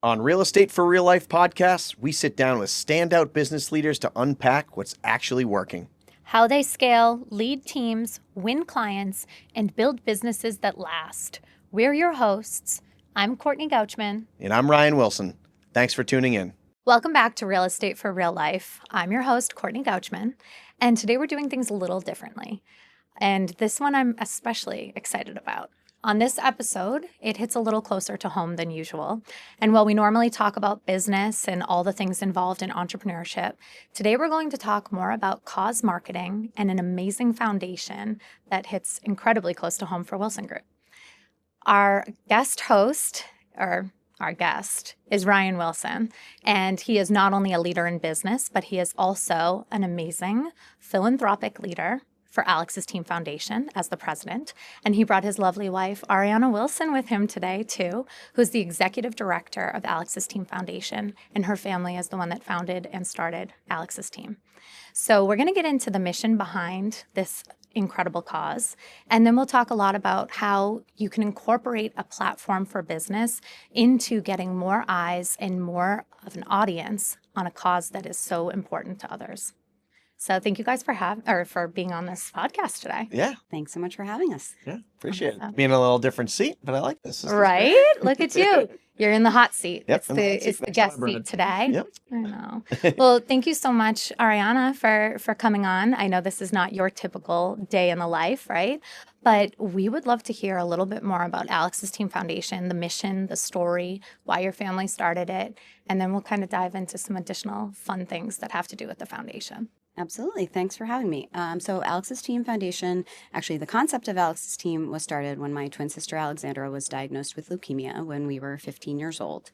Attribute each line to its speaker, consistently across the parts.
Speaker 1: On Real Estate for Real Life podcasts, we sit down with standout business leaders to unpack what's actually working.
Speaker 2: How they scale, lead teams, win clients, and build businesses that last. We're your hosts. I'm Courtney Gauchman.
Speaker 1: And I'm Arianna Wilson. Thanks for tuning in.
Speaker 2: Welcome back to Real Estate for Real Life. I'm your host, Courtney Gauchman, and today we're doing things a little differently. And this one I'm especially excited about. On this episode, it hits a little closer to home than usual. And while we normally talk about business and all the things involved in entrepreneurship, today we're going to talk more about cause marketing and an amazing foundation that hits incredibly close to home for Wilson Group. Our guest host, or our guest, is Arianna Wilson, and he is not only a leader in business, but he is also an amazing philanthropic leader for Alex's Team Foundation as the president. And he brought his lovely wife, Arianna Wilson, with him today, too, who's the executive director of Alex's Team Foundation. And her family is the one that founded and started Alex's Team. So we're going to get into the mission behind this incredible cause. And then we'll talk a lot about how you can incorporate a platform for business into getting more eyes and more of an audience on a cause that is so important to others. So thank you guys for being on this podcast today.
Speaker 1: Yeah.
Speaker 3: Thanks so much for having us.
Speaker 1: Yeah. Appreciate it. Being a little different seat, but I like this.
Speaker 2: Right? Look at you. You're in the hot seat.
Speaker 1: Yep,
Speaker 2: It's the guest seat today.
Speaker 1: Yep.
Speaker 2: I know. Well, thank you so much, Arianna, for coming on. I know this is not your typical day in the life, right? But we would love to hear a little bit more about Alex's Team Foundation, the mission, the story, why your family started it, and then we'll kind of dive into some additional fun things that have to do with the foundation.
Speaker 3: Absolutely. Thanks for having me. So Alex's Team Foundation, actually the concept of Alex's Team was started when my twin sister Alexandra was diagnosed with leukemia when we were 15 years old.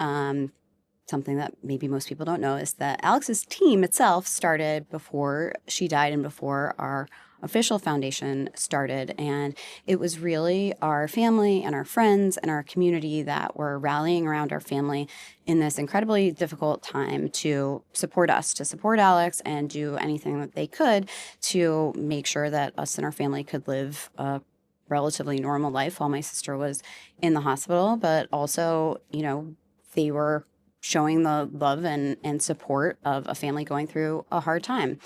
Speaker 3: Something that maybe most people don't know is that Alex's Team itself started before she died and before our official foundation started. And it was really our family and our friends and our community that were rallying around our family in this incredibly difficult time to support us, to support Alex, and do anything that they could to make sure that us and our family could live a relatively normal life while my sister was in the hospital. But also, they were showing the love and support of a family going through a hard time.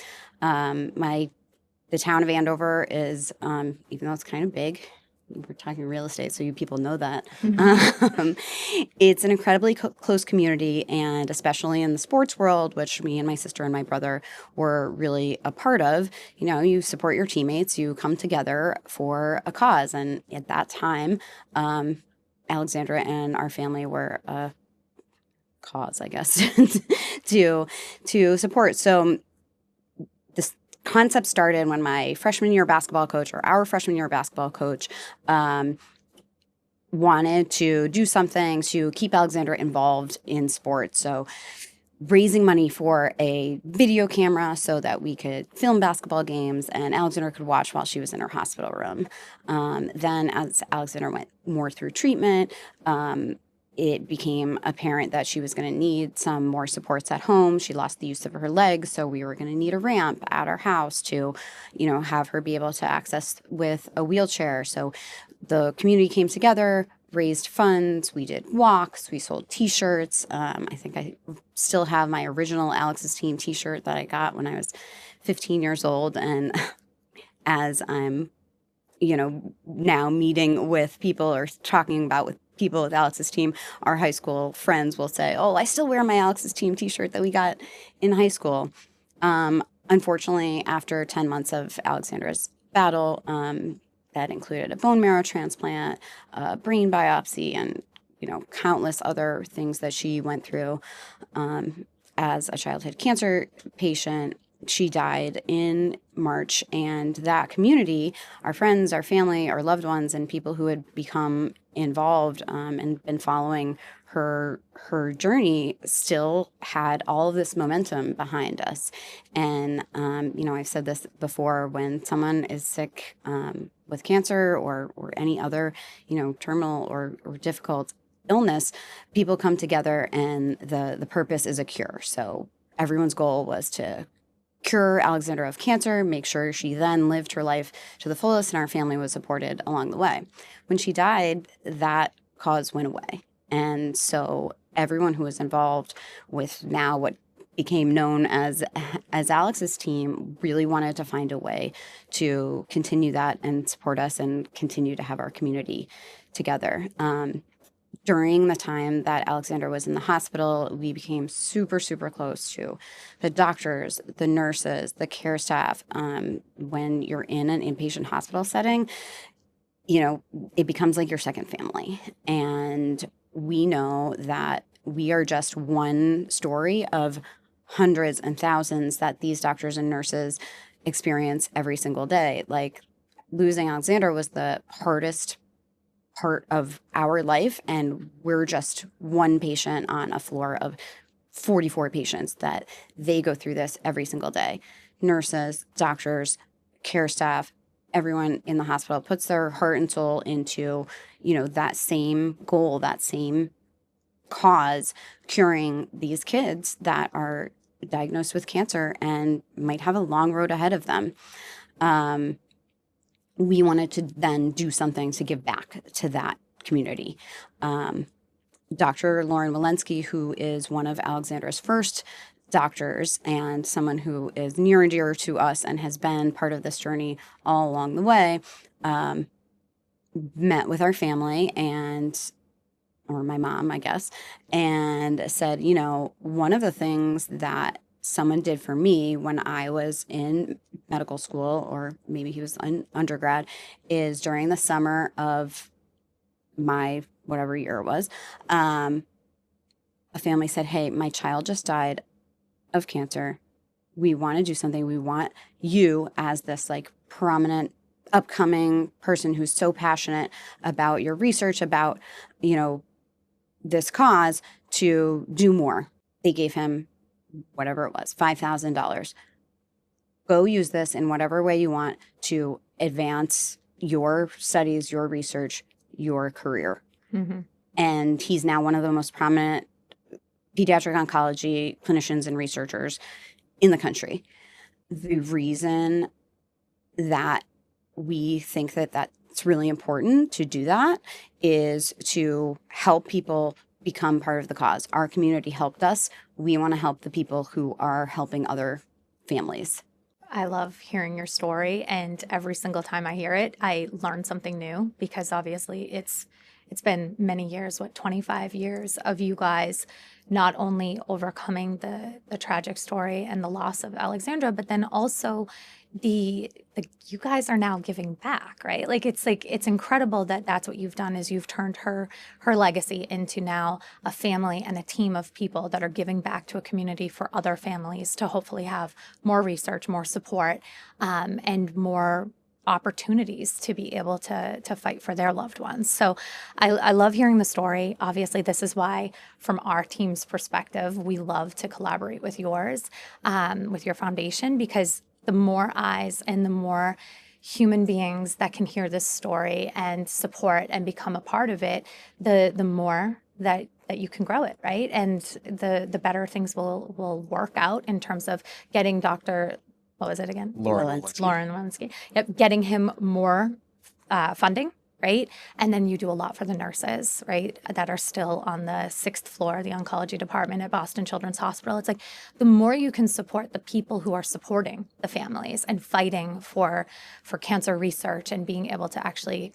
Speaker 3: The town of Andover is, even though it's kind of big, we're talking real estate, so you people know that.
Speaker 2: Mm-hmm.
Speaker 3: It's an incredibly close community, and especially in the sports world, which me and my sister and my brother were really a part of, you support your teammates, you come together for a cause. And at that time, Alexandra and our family were a cause, I guess, to support. So this concept started when my freshman year basketball coach, or our freshman year basketball coach, wanted to do something to keep Alexandra involved in sports. So raising money for a video camera so that we could film basketball games and Alexandra could watch while she was in her hospital room. Then as Alexandra went more through treatment, it became apparent that she was going to need some more supports at home. She lost the use of her legs, so we were going to need a ramp at our house to, have her be able to access with a wheelchair. So the community came together, raised funds, we did walks, we sold T-shirts. I think I still have my original Alex's Team T-shirt that I got when I was 15 years old. And as I'm, now meeting with people or talking about with people with Alex's Team, our high school friends will say, "Oh, I still wear my Alex's Team T-shirt that we got in high school." Unfortunately, after 10 months of Alexandra's battle, that included a bone marrow transplant, a brain biopsy, and countless other things that she went through as a childhood cancer patient. She died in March, and that community, our friends, our family, our loved ones, and people who had become involved and been following her journey still had all of this momentum behind us. And, I've said this before, when someone is sick with cancer or any other, terminal or difficult illness, people come together and the purpose is a cure. So everyone's goal was to cure Alexandra of cancer, make sure she then lived her life to the fullest, and our family was supported along the way. When she died, that cause went away. And so everyone who was involved with now what became known as Alex's team really wanted to find a way to continue that and support us and continue to have our community together. During the time that Alexander was in the hospital, we became super, super close to the doctors, the nurses, the care staff. When you're in an inpatient hospital setting, it becomes like your second family. And we know that we are just one story of hundreds and thousands that these doctors and nurses experience every single day. Like, losing Alexander was the hardest part of our life, and we're just one patient on a floor of 44 patients that they go through this every single day. Nurses, doctors, care staff, everyone in the hospital puts their heart and soul into, that same goal, that same cause, curing these kids that are diagnosed with cancer and might have a long road ahead of them. We wanted to then do something to give back to that community. Dr. Lauren Walensky, who is one of Alexander's first doctors and someone who is near and dear to us and has been part of this journey all along the way, met with our family or my mom, I guess, and said, one of the things that someone did for me when I was in medical school, or maybe he was in undergrad, is during the summer of my whatever year it was, a family said, hey, my child just died of cancer. We want to do something. We want you, as this prominent upcoming person who's so passionate about your research, about, this cause, to do more. They gave him whatever it was, $5,000. Go use this in whatever way you want to advance your studies, your research, your career.
Speaker 2: Mm-hmm.
Speaker 3: And he's now one of the most prominent pediatric oncology clinicians and researchers in the country. The reason that we think that that's really important to do that is to help people become part of the cause. Our community helped us. We want to help the people who are helping other families.
Speaker 2: I love hearing your story, and every single time I hear it, I learn something new, because obviously it's been many years, 25 years of you guys not only overcoming the tragic story and the loss of Alexandra, but then also you guys are now giving back, right? It's incredible that that's what you've done, is you've turned her legacy into now a family and a team of people that are giving back to a community for other families to hopefully have more research, more support, and more opportunities to be able to fight for their loved ones. So I love hearing the story. Obviously, this is why, from our team's perspective, we love to collaborate with yours, with your foundation, because the more eyes and the more human beings that can hear this story and support and become a part of it, the more that you can grow it, right? And the better things will work out in terms of getting what was it again?
Speaker 1: Lauren
Speaker 2: Walensky. Yep, getting him more funding, right? And then you do a lot for the nurses, right, that are still on the 6th floor of the oncology department at Boston Children's Hospital. It's like, the more you can support the people who are supporting the families and fighting for cancer research and being able to actually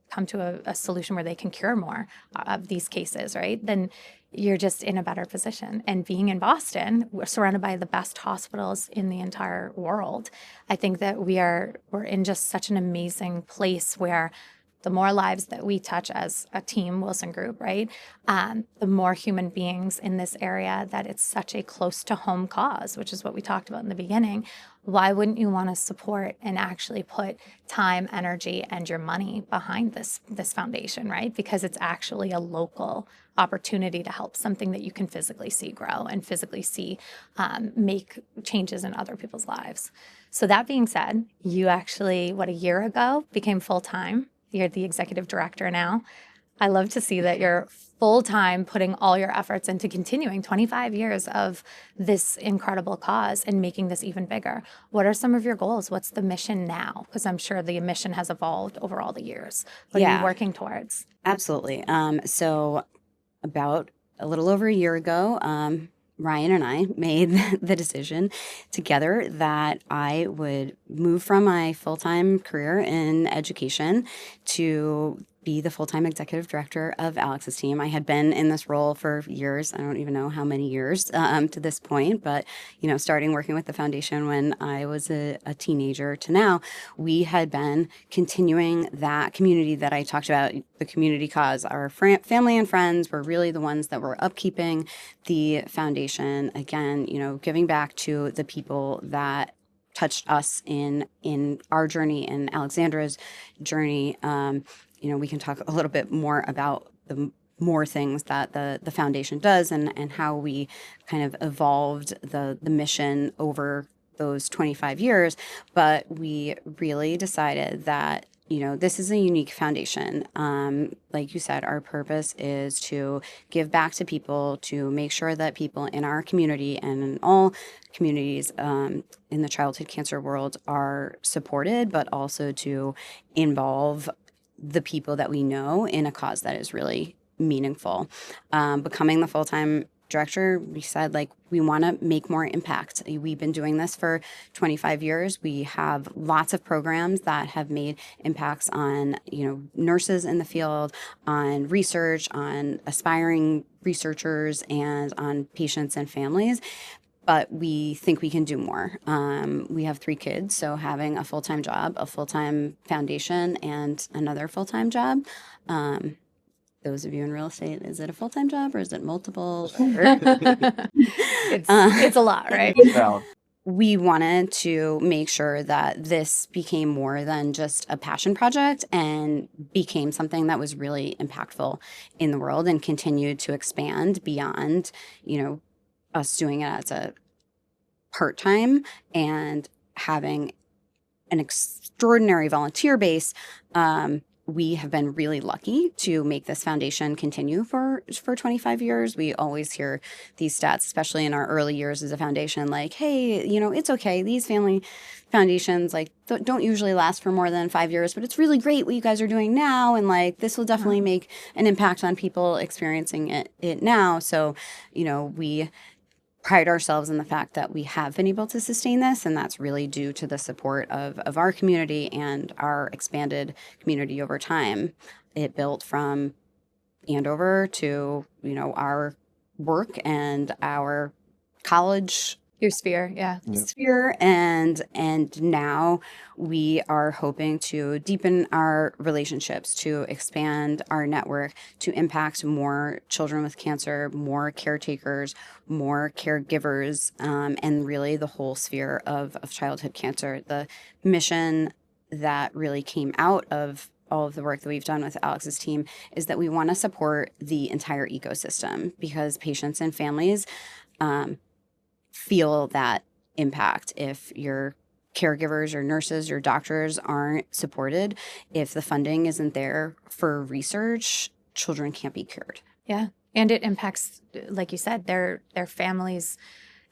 Speaker 2: come to a solution where they can cure more of these cases, right? Then you're just in a better position. And being in Boston, we're surrounded by the best hospitals in the entire world. I think that we're in just such an amazing place where the more lives that we touch as a team, Wilson Group, right? The more human beings in this area, that it's such a close to home cause, which is what we talked about in the beginning. Why wouldn't you want to support and actually put time, energy, and your money behind this foundation, right? Because it's actually a local opportunity to help something that you can physically see grow and physically see make changes in other people's lives. So that being said, you actually, a year ago, became full-time. You're the executive director now. I love to see that you're full-time, putting all your efforts into continuing 25 years of this incredible cause and making this even bigger. What are some of your goals? What's the mission now? Because I'm sure the mission has evolved over all the years. What are you working towards?
Speaker 3: Absolutely. So about a little over a year ago, Ryan and I made the decision together that I would move from my full-time career in education to be the full-time executive director of Alex's team. I had been in this role for years. I don't even know how many years to this point, but starting working with the foundation when I was a teenager to now, we had been continuing that community that I talked about, the community cause. Our family and friends were really the ones that were upkeeping the foundation. Again, giving back to the people that touched us in our journey, in Alexandra's journey. We can talk a little bit more about the more things that the foundation does and how we kind of evolved the mission over those 25 years. But we really decided that, this is a unique foundation. Like you said, our purpose is to give back to people, to make sure that people in our community and in all communities in the childhood cancer world are supported, but also to involve the people that we know in a cause that is really meaningful. Becoming the full-time director, we said, we want to make more impact. We've been doing this for 25 years. We have lots of programs that have made impacts on, nurses in the field, on research, on aspiring researchers, and on patients and families. But we think we can do more. We have 3 kids, so having a full-time job, a full-time foundation, and another full-time job. Those of you in real estate, is it a full-time job or is it multiple?
Speaker 2: It's a lot, right?
Speaker 3: We wanted to make sure that this became more than just a passion project and became something that was really impactful in the world and continued to expand beyond, us doing it as a part-time and having an extraordinary volunteer base. We have been really lucky to make this foundation continue for 25 years. We always hear these stats, especially in our early years as a foundation, like, hey, it's okay. These family foundations don't usually last for more than 5 years, but it's really great what you guys are doing now. And this will definitely make an impact on people experiencing it now. So, we pride ourselves in the fact that we have been able to sustain this, and that's really due to the support of our community and our expanded community over time. It built from Andover to, our work and our college
Speaker 2: Your sphere, yeah.
Speaker 3: sphere, and now we are hoping to deepen our relationships, to expand our network, to impact more children with cancer, more caretakers, more caregivers, and really the whole sphere of childhood cancer. The mission that really came out of all of the work that we've done with Alex's team is that we want to support the entire ecosystem, because patients and families feel that impact. If your caregivers, your nurses, your doctors aren't supported, if the funding isn't there for research, children can't be cured.
Speaker 2: Yeah. And it impacts, like you said, their families'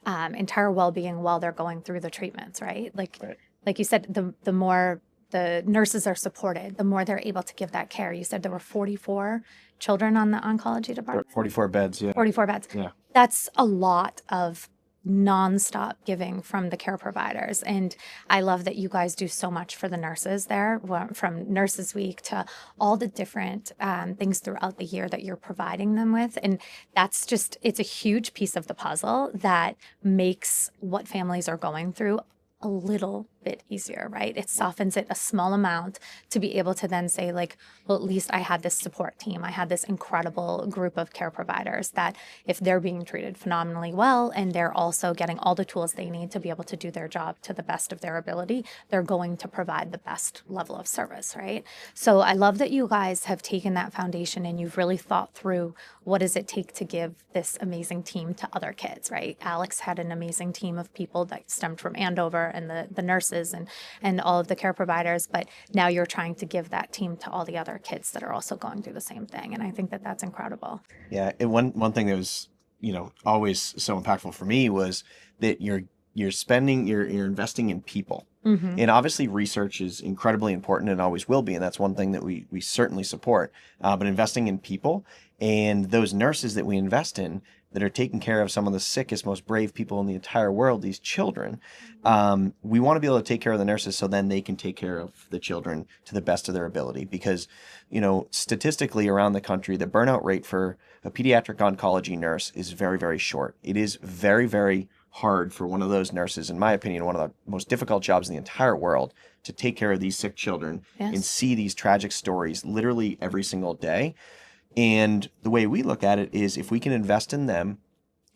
Speaker 2: entire well-being while they're going through the treatments, right? Like you said, the more the nurses are supported, the more they're able to give that care. You said there were 44 children on the oncology department?
Speaker 1: 44 beds, yeah.
Speaker 2: 44 beds.
Speaker 1: Yeah.
Speaker 2: That's a lot of nonstop giving from the care providers. And I love that you guys do so much for the nurses there, from Nurses Week to all the different things throughout the year that you're providing them with. And that's just, it's a huge piece of the puzzle that makes what families are going through a little bit easier, right? It softens it a small amount to be able to then say, well, at least I had this support team. I had this incredible group of care providers that if they're being treated phenomenally well and they're also getting all the tools they need to be able to do their job to the best of their ability, they're going to provide the best level of service, right? So I love that you guys have taken that foundation and you've really thought through what does it take to give this amazing team to other kids, right? Alex had an amazing team of people that stemmed from Andover and the nurses and all of the care providers, but now you're trying to give that team to all the other kids that are also going through the same thing. And I think that that's incredible.
Speaker 1: Yeah. And one thing that was, always so impactful for me was that you're investing in people. And obviously research is incredibly important and always will be. And that's one thing that we certainly support. But investing in people and those nurses that we invest in that are taking care of some of the sickest, most brave people in the entire world, these children, we want to be able to take care of the nurses so then they can take care of the children to the best of their ability. Because, statistically around the country, the burnout rate for a pediatric oncology nurse is very, very short. It is very, very hard for one of those nurses, in my opinion, one of the most difficult jobs in the entire world, to take care of these sick children and see these tragic stories literally every single day. And the way we look at it is if we can invest in them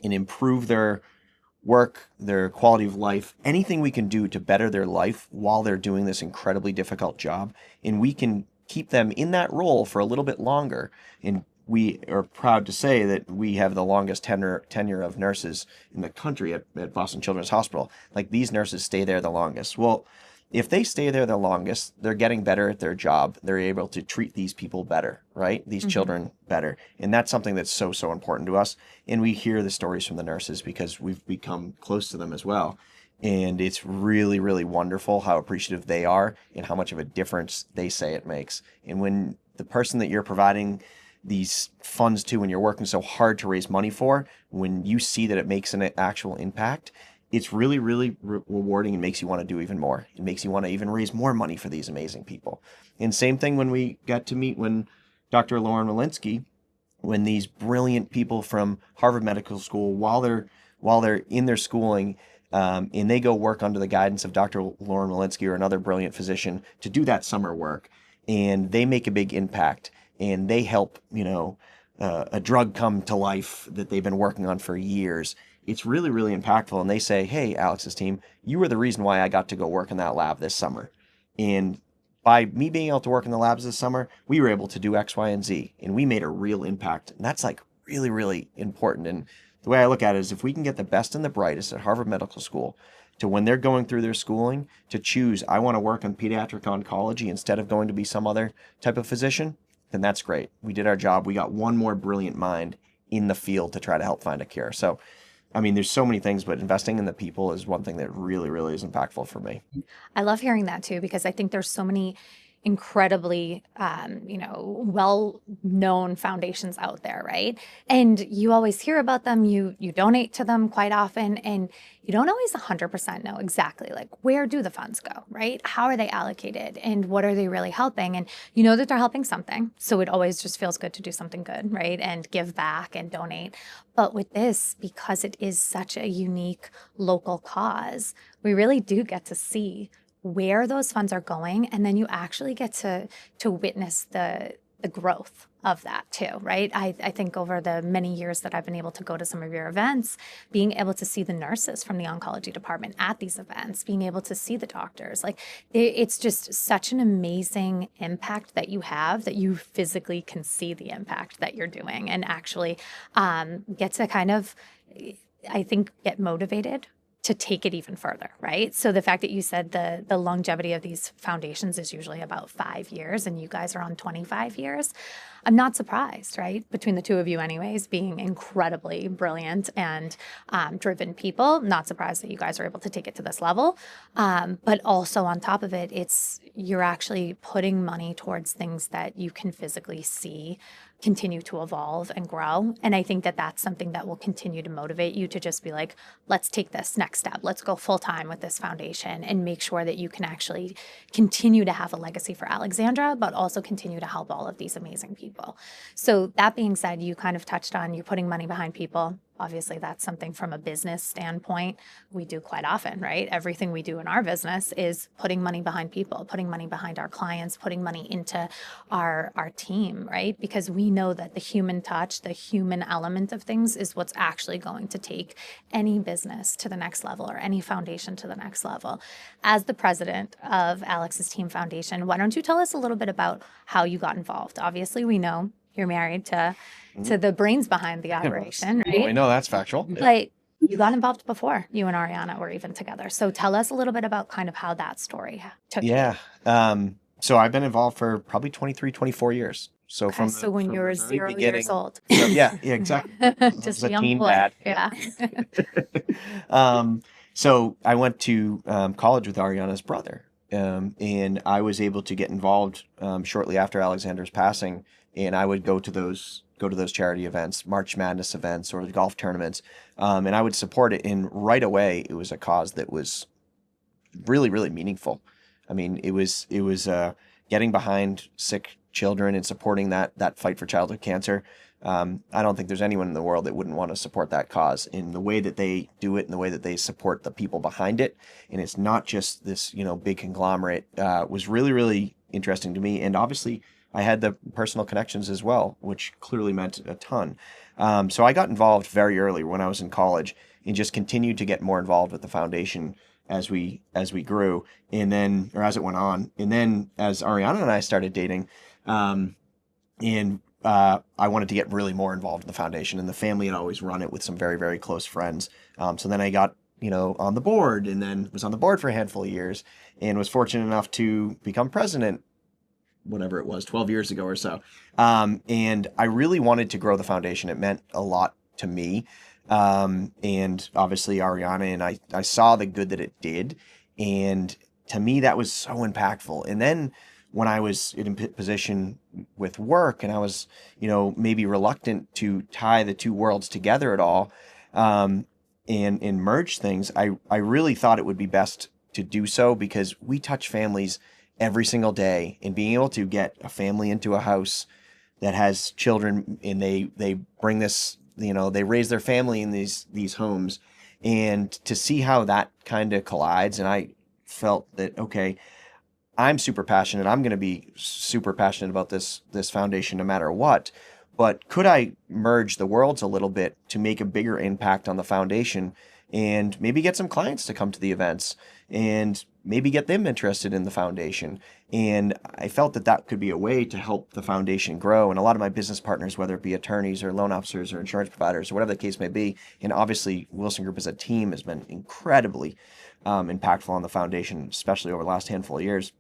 Speaker 1: and improve their work, their quality of life, anything we can do to better their life while they're doing this incredibly difficult job, and we can keep them in that role for a little bit longer. And we are proud to say that we have the longest tenure of nurses in the country at Boston Children's Hospital. Like, these nurses stay there the longest. Well, if they stay there the longest, they're getting better at their job. They're able to treat these people better, right? These children better. And that's something that's so, so important to us. And we hear the stories from the nurses because we've become close to them as well. And it's really, really wonderful how appreciative they are and how much of a difference they say it makes. And when the person that you're providing these funds to, when you're working so hard to raise money for, when you see that it makes an actual impact, it's really, really rewarding and makes you want to do even more. It makes you want to even raise more money for these amazing people. And same thing when we got to meet when Dr. Lauren Walensky, when these brilliant people from Harvard Medical School, while they're in their schooling, and they go work under the guidance of Dr. Lauren Walensky or another brilliant physician to do that summer work, and they make a big impact, and they help, a drug come to life that they've been working on for years. It's really, really impactful. And they say, hey, Alex's team, you were the reason why I got to go work in that lab this summer. And by me being able to work in the labs this summer, we were able to do X, Y, and Z. And we made a real impact. And that's like really, really important. And the way I look at it is if we can get the best and the brightest at Harvard Medical School to, when they're going through their schooling, to choose, I want to work in pediatric oncology instead of going to be some other type of physician, then that's great. We did our job. We got one more brilliant mind in the field to try to help find a cure. So, I mean, there's so many things, but investing in the people is one thing that really, really is impactful for me.
Speaker 2: I love hearing that too, because I think there's so many incredibly, well-known foundations out there, right? And you always hear about them, you donate to them quite often, and you don't always 100% know exactly like where do the funds go, right? How are they allocated and what are they really helping? And you know that they're helping something. So it always just feels good to do something good, right? And give back and donate. But with this, because it is such a unique local cause, we really do get to see where those funds are going, and then you actually get to witness the growth of that too, right? I think over the many years that I've been able to go to some of your events, being able to see the nurses from the oncology department at these events, being able to see the doctors, like it's just such an amazing impact that you have, that you physically can see the impact that you're doing and actually get to kind of, I think, get motivated to take it even further, right? So the fact that you said the longevity of these foundations is usually about 5 years and you guys are on 25 years, I'm not surprised, right? Between the two of you anyways, being incredibly brilliant and driven people, not surprised that you guys are able to take it to this level. But also on top of it, you're actually putting money towards things that you can physically see continue to evolve and grow. And I think that that's something that will continue to motivate you to just be like, let's take this next step. Let's go full time with this foundation and make sure that you can actually continue to have a legacy for Alexandra, but also continue to help all of these amazing people. So that being said, you kind of touched on you putting money behind people. Obviously, that's something from a business standpoint we do quite often, right? Everything we do in our business is putting money behind people, putting money behind our clients, putting money into our team, right? Because we know that the human touch, the human element of things is what's actually going to take any business to the next level or any foundation to the next level. As the president of Alex's Team Foundation, why don't you tell us a little bit about how you got involved? Obviously, we know you're married to the brains behind the operation, right?
Speaker 1: Well, we know that's factual.
Speaker 2: But you got involved before you and Arianna were even together. So tell us a little bit about kind of how that story took you.
Speaker 1: Yeah. So I've been involved for probably 23, 24 years. So
Speaker 2: So when you were 0 years old.
Speaker 1: So, yeah, exactly.
Speaker 2: Just
Speaker 1: I
Speaker 2: a
Speaker 1: was
Speaker 2: young
Speaker 1: teen
Speaker 2: boy.
Speaker 1: dad.
Speaker 2: Yeah.
Speaker 1: So I went to college with Arianna's brother, and I was able to get involved shortly after Alexander's passing, and I would go to those charity events, March Madness events, or the golf tournaments, and I would support it. And right away, it was a cause that was really, really meaningful. I mean, it was getting behind sick children and supporting that fight for childhood cancer. I don't think there's anyone in the world that wouldn't want to support that cause in the way that they do it and the way that they support the people behind it. And it's not just this, big conglomerate. Was really, really interesting to me. And obviously, I had the personal connections as well, which clearly meant a ton. So I got involved very early when I was in college and just continued to get more involved with the foundation as we grew, and then, or as it went on, and then as Arianna and I started dating, and I wanted to get really more involved in the foundation, and the family had always run it with some very, very close friends. So then I got, on the board, and then was on the board for a handful of years, and was fortunate enough to become president, whatever it was, 12 years ago or so. And I really wanted to grow the foundation. It meant a lot to me. And obviously Arianna and I saw the good that it did. And to me, that was so impactful. And then when I was in a position with work and I was, maybe reluctant to tie the two worlds together at all, and merge things, I really thought it would be best to do so because we touch families every single day, and being able to get a family into a house that has children and they bring this, they raise their family in these homes, and to see how that kind of collides. And I felt that, okay, I'm super passionate. I'm going to be super passionate about this foundation no matter what. But could I merge the worlds a little bit to make a bigger impact on the foundation and maybe get some clients to come to the events and maybe get them interested in the foundation? And I felt that could be a way to help the foundation grow. And a lot of my business partners, whether it be attorneys or loan officers or insurance providers or whatever the case may be, and obviously Wilson Group as a team has been incredibly impactful on the foundation, especially over the last handful of years.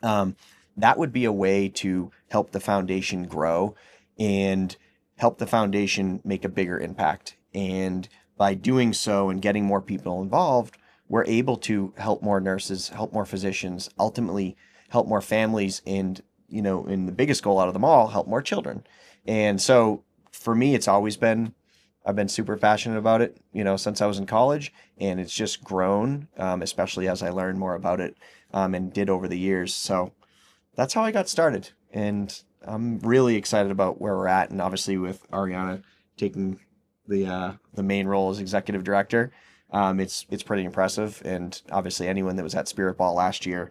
Speaker 1: That would be a way to help the foundation grow and help the foundation make a bigger impact. And by doing so and getting more people involved, we're able to help more nurses, help more physicians, ultimately help more families, and, in the biggest goal out of them all, help more children. And so for me, I've been super passionate about it, since I was in college, and it's just grown, especially as I learned more about it, and did over the years. So that's how I got started. And I'm really excited about where we're at. And obviously with Arianna taking the main role as executive director, it's pretty impressive. And obviously anyone that was at Spirit Ball last year,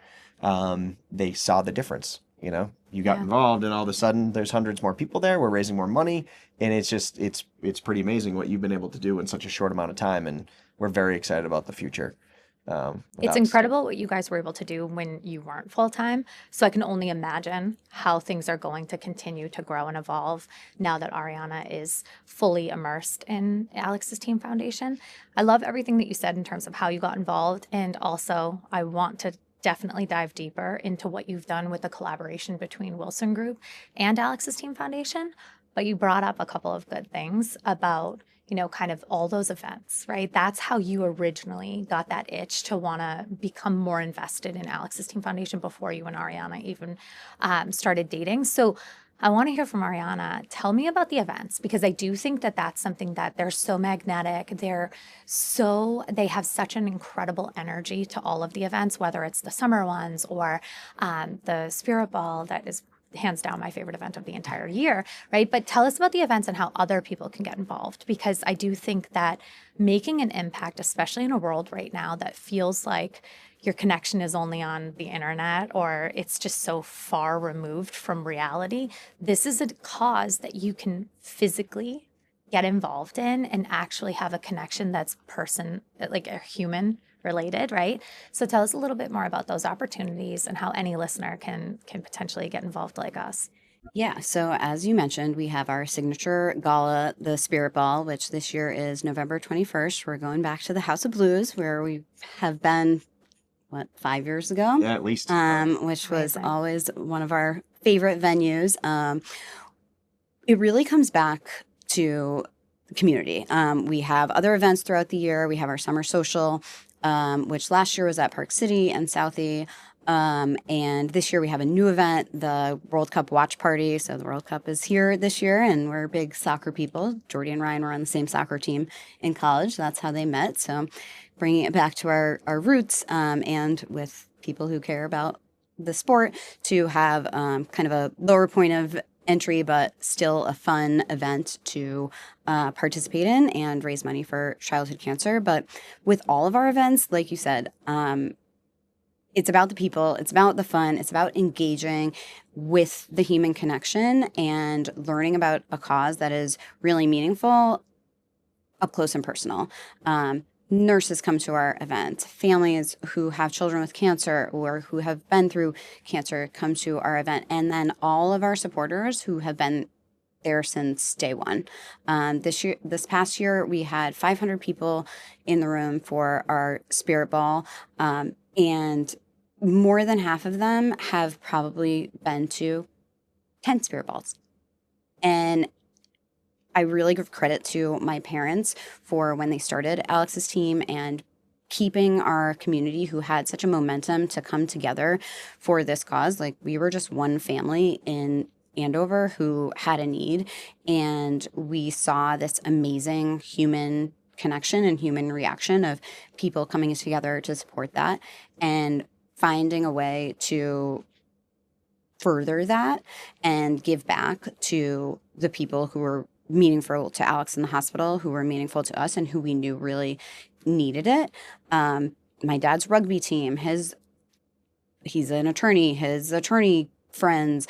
Speaker 1: they saw the difference. You got involved, and all of a sudden there's hundreds more people there. We're raising more money, and it's pretty amazing what you've been able to do in such a short amount of time. And we're very excited about the future.
Speaker 2: It's incredible what you guys were able to do when you weren't full time. So I can only imagine how things are going to continue to grow and evolve now that Arianna is fully immersed in Alex's Team Foundation. I love everything that you said in terms of how you got involved. And also, I want to definitely dive deeper into what you've done with the collaboration between Wilson Group and Alex's Team Foundation. But you brought up a couple of good things about kind of all those events, right? That's how you originally got that itch to want to become more invested in Alex's Team Foundation before you and Arianna even started dating. So I want to hear from Arianna. Tell me about the events, because I do think that that's something that they're so magnetic. They have such an incredible energy to all of the events, whether it's the summer ones or the Spirit Ball that is hands down my favorite event of the entire year, right? But tell us about the events and how other people can get involved, because I do think that making an impact, especially in a world right now that feels like your connection is only on the internet or it's just so far removed from reality, this is a cause that you can physically get involved in and actually have a connection that's like a human related, right? So tell us a little bit more about those opportunities and how any listener can potentially get involved like us.
Speaker 3: Yeah, so as you mentioned, we have our signature gala, the Spirit Ball, which this year is November 21st. We're going back to the House of Blues, where we have been, 5 years ago?
Speaker 1: Yeah, at least.
Speaker 3: Which was always one of our favorite venues. It really comes back to the community. We have other events throughout the year. We have our summer social. which last year was at Park City and Southie. And this year we have a new event, the World Cup watch party. So the World Cup is here this year, and we're big soccer people. Jordy and Ryan were on the same soccer team in college. That's how they met. So bringing it back to our roots, and with people who care about the sport, to have kind of a lower point of entry, but still a fun event to participate in and raise money for childhood cancer. But with all of our events, like you said, it's about the people, it's about the fun, it's about engaging with the human connection and learning about a cause that is really meaningful up close and personal. Nurses come to our event. Families who have children with cancer or who have been through cancer come to our event. And then all of our supporters who have been there since day one. This past year, we had 500 people in the room for our Spirit Ball. And more than half of them have probably been to 10 Spirit Balls. And I really give credit to my parents for when they started Alex's team and keeping our community who had such a momentum to come together for this cause. Like, we were just one family in Andover who had a need, and we saw this amazing human connection and human reaction of people coming together to support that and finding a way to further that and give back to the people who were meaningful to Alex in the hospital, who were meaningful to us, and who we knew really needed it. My dad's rugby team, he's an attorney, his attorney friends,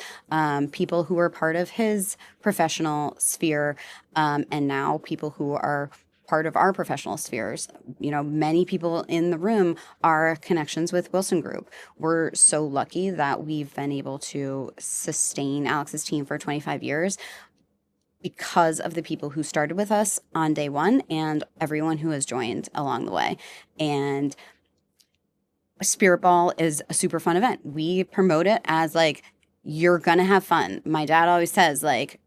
Speaker 3: people who were part of his professional sphere, and now people who are part of our professional spheres. Many people in the room are connections with Wilson Group. We're so lucky that we've been able to sustain Alex's team for 25 years because of the people who started with us on day one and everyone who has joined along the way. And Spirit Ball is a super fun event. We promote it as like, you're gonna have fun. My dad always says, like,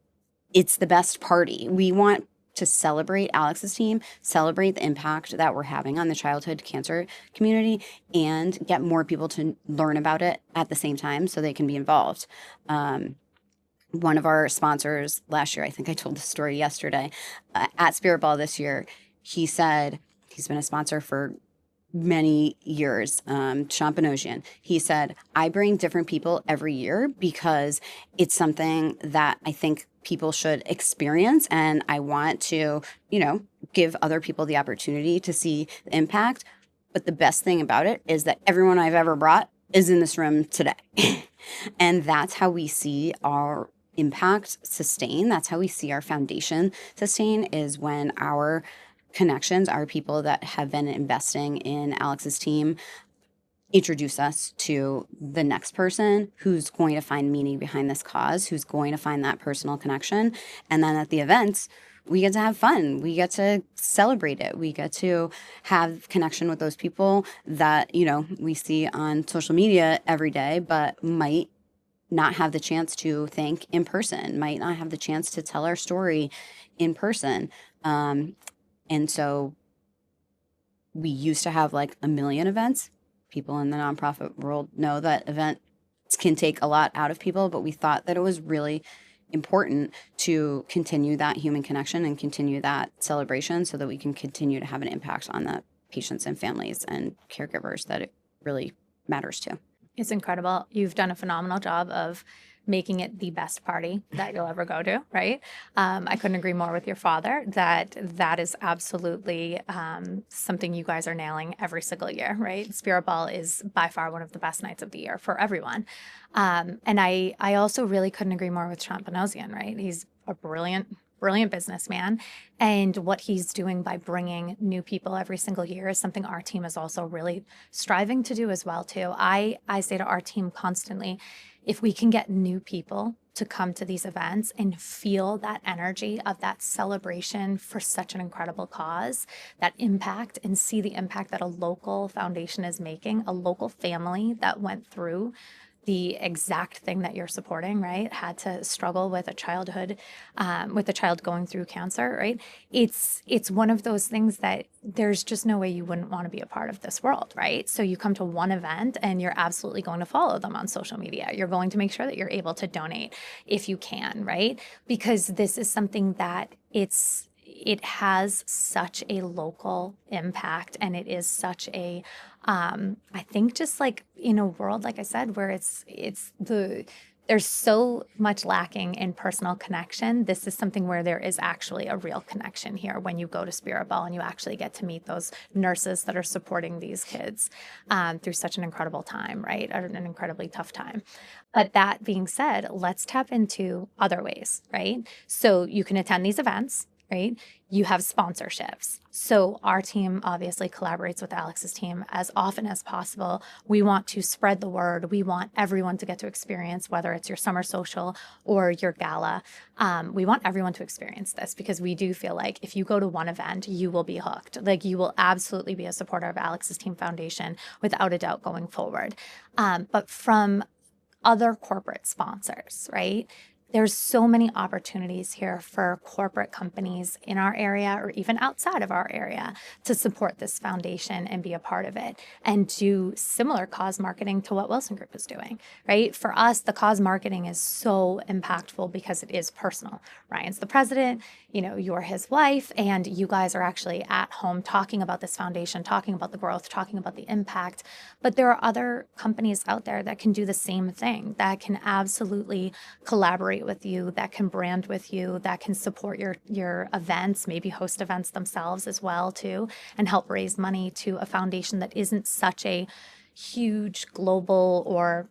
Speaker 3: it's the best party. We want to celebrate Alex's team, celebrate the impact that we're having on the childhood cancer community, and get more people to learn about it at the same time so they can be involved. One of our sponsors last year, I think I told the story yesterday, at Spirit Ball this year, he said, he's been a sponsor for many years, Champagnosian. He said, I bring different people every year because it's something that I think people should experience, and I want to, give other people the opportunity to see the impact. But the best thing about it is that everyone I've ever brought is in this room today. And that's how we see our impact sustain. That's how we see our foundation sustain, is when our connections, our people that have been investing in Alex's team, introduce us to the next person who's going to find meaning behind this cause, who's going to find that personal connection. And then at the events, we get to have fun. We get to celebrate it. We get to have connection with those people that, we see on social media every day, but might not have the chance to thank in person, might not have the chance to tell our story in person. And so we used to have like 1 million events. People in the nonprofit world know that events can take a lot out of people, but we thought that it was really important to continue that human connection and continue that celebration so that we can continue to have an impact on the patients and families and caregivers that it really matters to.
Speaker 2: It's incredible. You've done a phenomenal job of making it the best party that you'll ever go to, right? I couldn't agree more with your father that is absolutely something you guys are nailing every single year, right? Spirit Ball is by far one of the best nights of the year for everyone. And I also really couldn't agree more with Champagnosian, right? He's a brilliant businessman. And what he's doing by bringing new people every single year is something our team is also really striving to do as well, too. I say to our team constantly, if we can get new people to come to these events and feel that energy of that celebration for such an incredible cause, that impact, and see the impact that a local foundation is making, a local family that went through the exact thing that you're supporting, right, had to struggle with a childhood, with a child going through cancer, right? It's one of those things that there's just no way you wouldn't want to be a part of this world, right? So you come to one event and you're absolutely going to follow them on social media. You're going to make sure that you're able to donate if you can, right? Because this is something that it has such a local impact, and it is such a I think just like in a world, like I said, where there's so much lacking in personal connection. This is something where there is actually a real connection here when you go to Spirit Ball and you actually get to meet those nurses that are supporting these kids through such an incredible time, right? Or an incredibly tough time. But that being said, let's tap into other ways, right? So you can attend these events, right? You have sponsorships. So our team obviously collaborates with Alex's team as often as possible. We want to spread the word. We want everyone to get to experience, whether it's your summer social or your gala. We want everyone to experience this because we do feel like if you go to one event, you will be hooked. Like you will absolutely be a supporter of Alex's Team Foundation without a doubt going forward. But from other corporate sponsors, right? There's so many opportunities here for corporate companies in our area or even outside of our area to support this foundation and be a part of it and do similar cause marketing to what Wilson Group is doing, right? For us, the cause marketing is so impactful because it is personal. Ryan's the president, you're his wife, and you guys are actually at home talking about this foundation, talking about the growth, talking about the impact. But there are other companies out there that can do the same thing, that can absolutely collaborate with you, that can brand with you, that can support your events, maybe host events themselves as well too, and help raise money to a foundation that isn't such a huge global or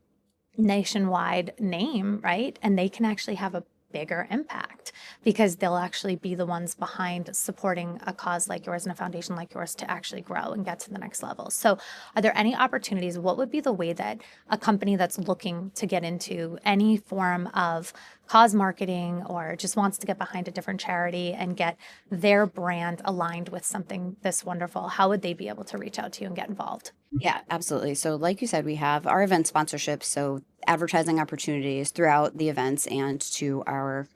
Speaker 2: nationwide name, right? And they can actually have a bigger impact because they'll actually be the ones behind supporting a cause like yours and a foundation like yours to actually grow and get to the next level. So are there any opportunities? What would be the way that a company that's looking to get into any form of cause marketing or just wants to get behind a different charity and get their brand aligned with something this wonderful, how would they be able to reach out to you and get involved?
Speaker 3: Yeah, absolutely. So like you said, we have our event sponsorships, so advertising opportunities throughout the events and to our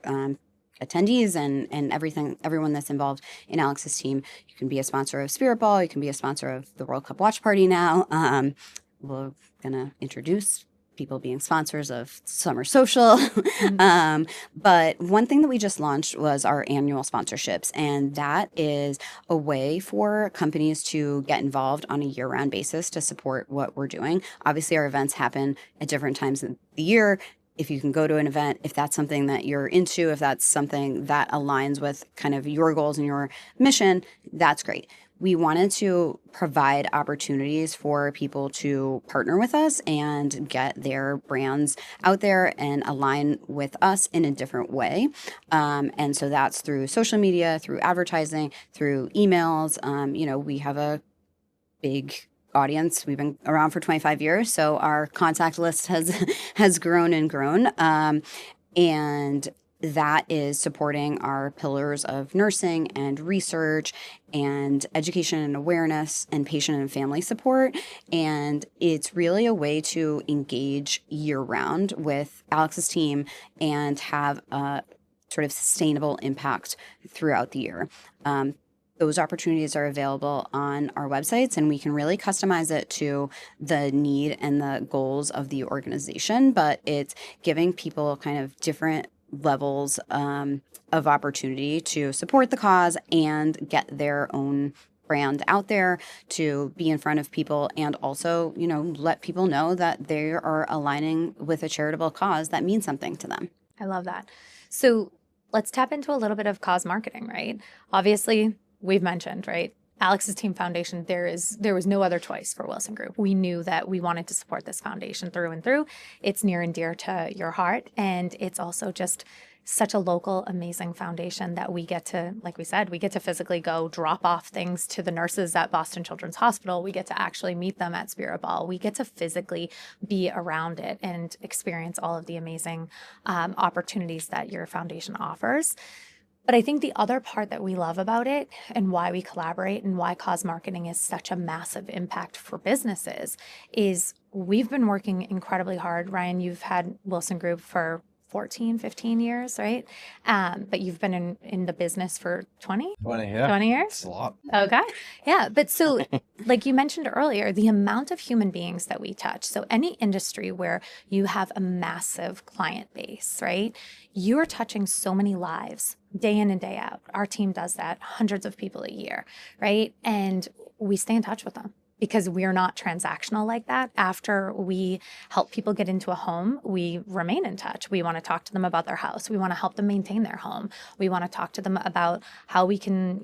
Speaker 3: attendees and everyone that's involved in Alex's team. You can be a sponsor of Spirit Ball. You can be a sponsor of the World Cup Watch Party now. We're going to introduce people being sponsors of Summer Social. But one thing that we just launched was our annual sponsorships. And that is a way for companies to get involved on a year-round basis to support what we're doing. Obviously, our events happen at different times of the year. If you can go to an event, if that's something that you're into, if that's something that aligns with kind of your goals and your mission, that's great. We wanted to provide opportunities for people to partner with us and get their brands out there and align with us in a different way. And so that's through social media, through advertising, through emails. We have a big audience. We've been around for 25 years, so our contact list has grown and grown. And that is supporting our pillars of nursing and research and education and awareness and patient and family support. And it's really a way to engage year round with Alex's team and have a sort of sustainable impact throughout the year. Those opportunities are available on our websites, and we can really customize it to the need and the goals of the organization. But it's giving people kind of different levels of opportunity to support the cause and get their own brand out there to be in front of people, and also, let people know that they are aligning with a charitable cause that means something to them.
Speaker 2: I love that. So let's tap into a little bit of cause marketing, right? Obviously, we've mentioned, right? Alex's Team Foundation, there was no other choice for Wilson Group. We knew that we wanted to support this foundation through and through. It's near and dear to your heart. And it's also just such a local, amazing foundation that we get to, like we said, we get to physically go drop off things to the nurses at Boston Children's Hospital. We get to actually meet them at Spirit Ball. We get to physically be around it and experience all of the amazing opportunities that your foundation offers. But I think the other part that we love about it and why we collaborate and why cause marketing is such a massive impact for businesses is we've been working incredibly hard. Ryan, you've had Wilson Group for 14, 15 years, right? But you've been in the business for 20?
Speaker 1: 20, yeah.
Speaker 2: 20 years?
Speaker 1: It's a lot.
Speaker 2: Okay. Yeah. But so, like you mentioned earlier, the amount of human beings that we touch. So, any industry where you have a massive client base, right? You're touching so many lives day in and day out. Our team does that, hundreds of people a year, right? And we stay in touch with them, because we're not transactional like that. After we help people get into a home, we remain in touch. We want to talk to them about their house. We want to help them maintain their home. We want to talk to them about how we can,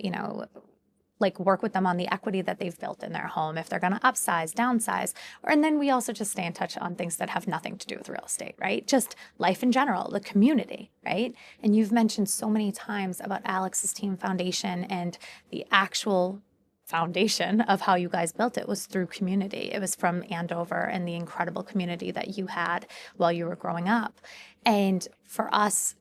Speaker 2: like work with them on the equity that they've built in their home, if they're going to upsize, downsize. And then we also just stay in touch on things that have nothing to do with real estate, right? Just life in general, the community, right? And you've mentioned so many times about Alex's Team Foundation, and the actual foundation of how you guys built it was through community. It was from Andover and the incredible community that you had while you were growing up. And for us,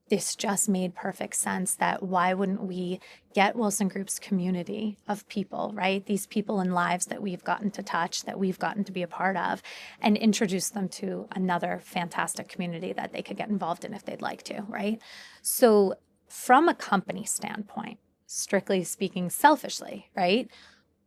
Speaker 2: this just made perfect sense that why wouldn't we get Wilson Group's community of people, right? These people in lives that we've gotten to touch, that we've gotten to be a part of, and introduce them to another fantastic community that they could get involved in if they'd like to, right? So from a company standpoint, strictly speaking, selfishly, right?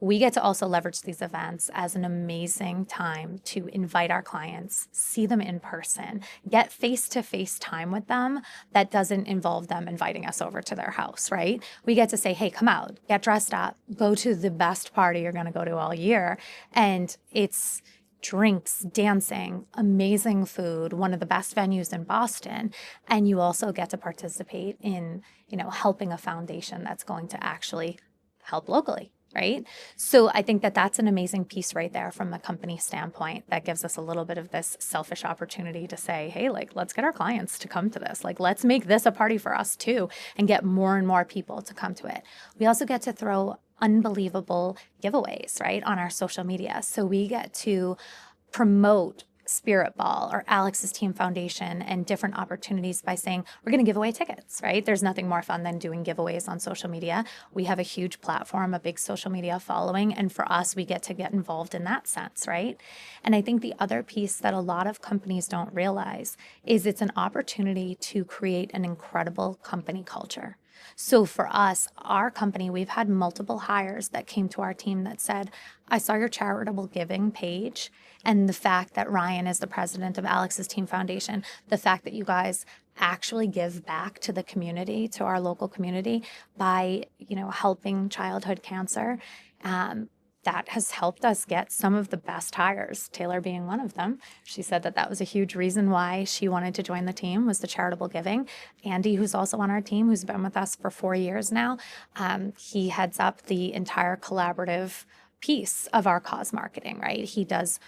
Speaker 2: We get to also leverage these events as an amazing time to invite our clients, see them in person, get face-to-face time with them that doesn't involve them inviting us over to their house, right? We get to say, hey, come out, get dressed up, go to the best party you're going to go to all year. And it's drinks, dancing, amazing food, one of the best venues in Boston. And you also get to participate in, helping a foundation that's going to actually help locally, right? So I think that that's an amazing piece right there from a company standpoint that gives us a little bit of this selfish opportunity to say, hey, let's get our clients to come to this. Let's make this a party for us too, and get more and more people to come to it. We also get to throw unbelievable giveaways, right, on our social media. So we get to promote Spirit Ball or Alex's Team Foundation and different opportunities by saying, we're going to give away tickets, right? There's nothing more fun than doing giveaways on social media. We have a huge platform, a big social media following. And for us, we get to get involved in that sense, right? And I think the other piece that a lot of companies don't realize is it's an opportunity to create an incredible company culture. So for us, our company, we've had multiple hires that came to our team that said, I saw your charitable giving page, and the fact that Ryan is the president of Alex's Team Foundation, the fact that you guys actually give back to the community, to our local community by, helping childhood cancer, that has helped us get some of the best hires, Taylor being one of them. She said that was a huge reason why she wanted to join the team, was the charitable giving. Andy, who's also on our team, who's been with us for 4 years now, he heads up the entire collaborative piece of our cause marketing, right? He does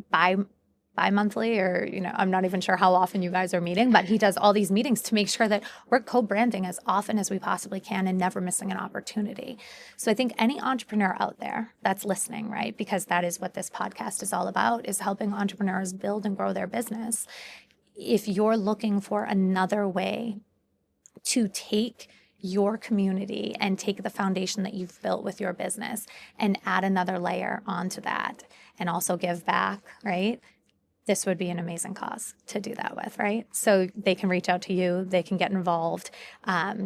Speaker 2: bi-monthly, or, I'm not even sure how often you guys are meeting, but he does all these meetings to make sure that we're co-branding as often as we possibly can and never missing an opportunity. So I think any entrepreneur out there that's listening, right, because that is what this podcast is all about, is helping entrepreneurs build and grow their business. If you're looking for another way to take your community and take the foundation that you've built with your business and add another layer onto that and also give back, right? This would be an amazing cause to do that with, right? So they can reach out to you, they can get involved.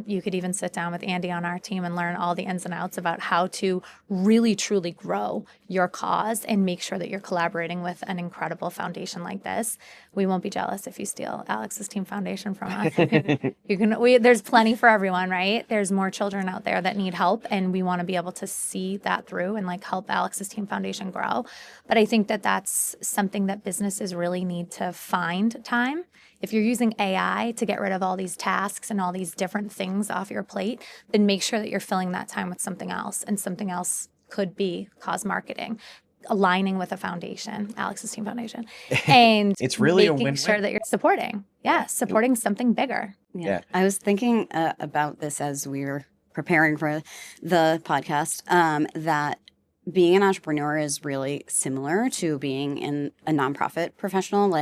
Speaker 2: You could even sit down with Andy on our team and learn all the ins and outs about how to really, truly grow your cause and make sure that you're collaborating with an incredible foundation like this. We won't be jealous if you steal Alex's Team Foundation from us. There's plenty for everyone, right? There's more children out there that need help, and we want to be able to see that through and help Alex's Team Foundation grow. But I think that that's something that businesses really need to find time. If you're using AI to get rid of all these tasks and all these different things off your plate, then make sure that you're filling that time with something else, and something else could be cause marketing, aligning with a foundation, Alex's Team Foundation, and
Speaker 1: it's really
Speaker 2: making
Speaker 1: a win-win.
Speaker 2: sure that you're supporting something bigger.
Speaker 3: Yeah. I was thinking about this as we were preparing for the podcast, that being an entrepreneur is really similar to being in a nonprofit professional.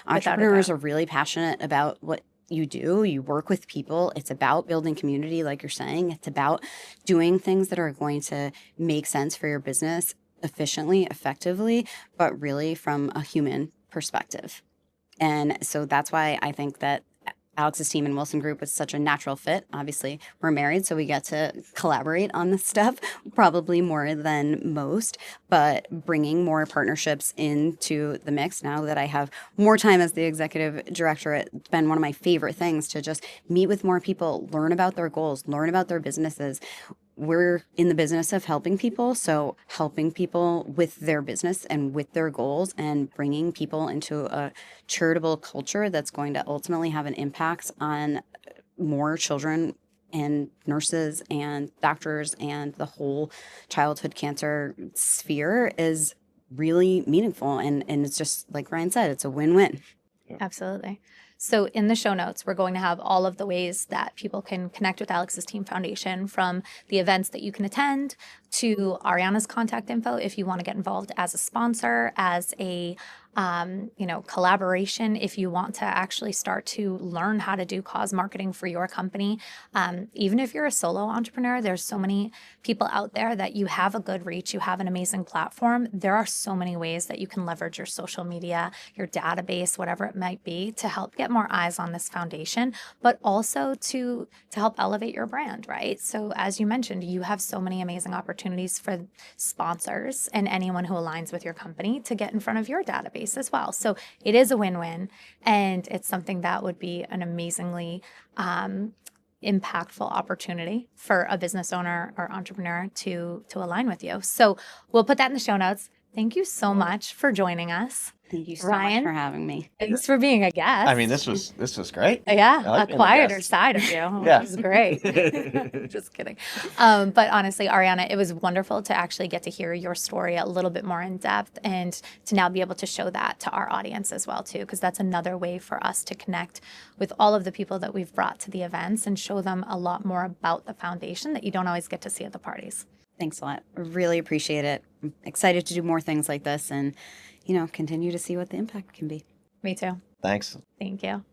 Speaker 3: Entrepreneurs are really passionate about what you do. You work with people. It's about building community, like you're saying. It's about doing things that are going to make sense for your business efficiently, effectively, but really from a human perspective. And so that's why I think that Alex's team and Wilson Group was such a natural fit. Obviously, we're married, so we get to collaborate on this stuff probably more than most. But bringing more partnerships into the mix now that I have more time as the executive director, it's been one of my favorite things to just meet with more people, learn about their goals, learn about their businesses. We're in the business of helping people, so helping people with their business and with their goals and bringing people into a charitable culture that's going to ultimately have an impact on more children and nurses and doctors and the whole childhood cancer sphere is really meaningful. And it's just like Ryan said, it's a win-win.
Speaker 2: Absolutely. So in the show notes, we're going to have all of the ways that people can connect with Alex's Team Foundation, from the events that you can attend to Arianna's contact info if you want to get involved as a sponsor, as a collaboration, if you want to actually start to learn how to do cause marketing for your company. Even if you're a solo entrepreneur, there's so many people out there that you have a good reach, you have an amazing platform. There are so many ways that you can leverage your social media, your database, whatever it might be, to help get more eyes on this foundation, but also to help elevate your brand, right? So as you mentioned, you have so many amazing opportunities for sponsors and anyone who aligns with your company to get in front of your database as well. So it is a win-win, and it's something that would be an amazingly impactful opportunity for a business owner or entrepreneur to align with you. So we'll put that in the show notes. Thank you so much for joining us.
Speaker 3: Thank you so
Speaker 2: Ryan,
Speaker 3: much for having me.
Speaker 2: Thanks for being a guest.
Speaker 1: I mean, this was great.
Speaker 2: Yeah,
Speaker 1: I like
Speaker 2: a
Speaker 1: being a
Speaker 2: quieter
Speaker 1: guest.
Speaker 2: side of you, which
Speaker 1: Yeah.
Speaker 2: is great. Just kidding. But honestly, Arianna, it was wonderful to actually get to hear your story a little bit more in depth, and to now be able to show that to our audience as well, too, because that's another way for us to connect with all of the people that we've brought to the events and show them a lot more about the foundation that you don't always get to see at the parties.
Speaker 3: Thanks a lot. I really appreciate it. I'm excited to do more things like this and, continue to see what the impact can be.
Speaker 2: Me too.
Speaker 1: Thanks.
Speaker 2: Thank you.